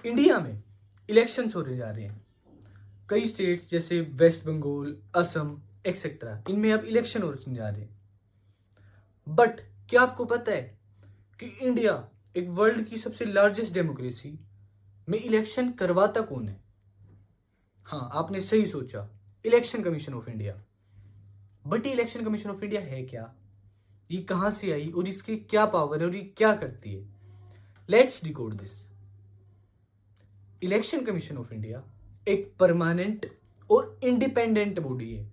India में elections होने जा रहे हैं। कई स्टेट्स जैसे वेस्ट बंगाल, असम एक्सेट्रा, इनमें अब इलेक्शन होने जा रहे हैं। बट क्या आपको पता है कि इंडिया एक वर्ल्ड की सबसे लार्जेस्ट डेमोक्रेसी में इलेक्शन करवाता कौन है? हाँ, आपने सही सोचा, election commission of India. But ये इलेक्शन कमीशन ऑफ इंडिया है क्या? ये कहां से आई और इसके क्या पावर है और ये क्या करती है? Let's decode this. Election commission of India एक परमानेंट और इंडिपेंडेंट बॉडी है।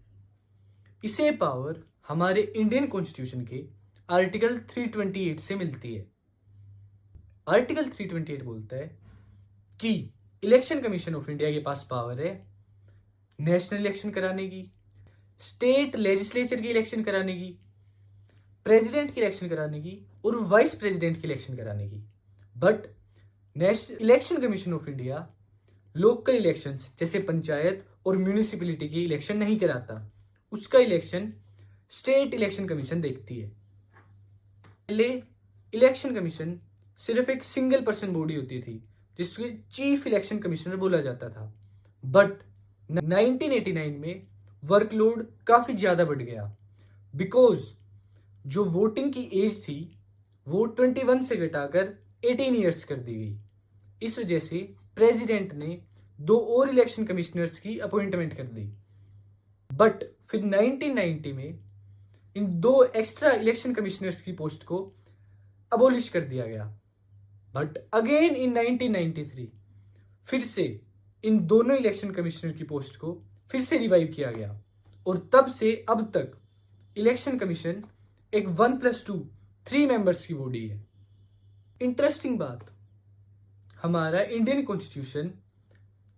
इसे पावर हमारे इंडियन कॉन्स्टिट्यूशन के आर्टिकल 328 से मिलती है। आर्टिकल 328 बोलता है कि इलेक्शन कमीशन ऑफ इंडिया के पास पावर है नेशनल इलेक्शन कराने की, स्टेट लेजिस्लेचर की इलेक्शन कराने की, प्रेसिडेंट की इलेक्शन कराने की और वाइस प्रेसिडेंट की इलेक्शन कराने की। But national election commission of India local elections जैसे पंचायत और म्यूनिसिपैलिटी की इलेक्शन नहीं कराता। उसका इलेक्शन स्टेट इलेक्शन कमीशन देखती है। पहले इलेक्शन कमीशन सिर्फ एक सिंगल पर्सन बॉडी होती थी जिसको चीफ इलेक्शन कमिश्नर बोला जाता था। बट 1989 में वर्कलोड काफी ज्यादा बढ़ गया बिकॉज जो वोटिंग की एज थी वो 21 से घटाकर 18 ईयर्स कर दी गई। इस वजह से प्रेसिडेंट ने 2 और इलेक्शन कमिश्नर्स की अपॉइंटमेंट कर दी। बट फिर 1990 में इन 2 एक्स्ट्रा इलेक्शन कमिश्नर्स की पोस्ट को अबोलिश कर दिया गया। बट अगेन इन 1993 फिर से इन दोनों इलेक्शन कमिश्नर की पोस्ट को फिर से रिवाइव किया गया और तब से अब तक इलेक्शन कमीशन एक 1+2 3 मेंबर्स की बॉडी है। इंटरेस्टिंग बात, हमारा Indian constitution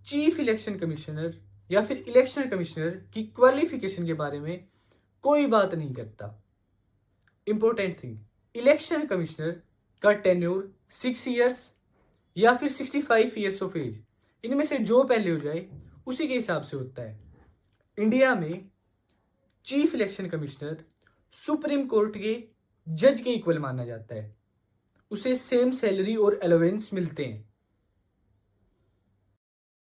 chief election commissioner या फिर इलेक्शन कमिश्नर की क्वालिफिकेशन के बारे में कोई बात नहीं करता। इंपॉर्टेंट थिंग, इलेक्शन कमिश्नर का टेन्योर 6 ईयर्स या फिर 65 ईयर्स ऑफ एज, इनमें से जो पहले हो जाए उसी के हिसाब से होता है। इंडिया में chief election commissioner supreme court के जज के इक्वल माना जाता है। उसे सेम सैलरी और अलाउंस मिलते हैं।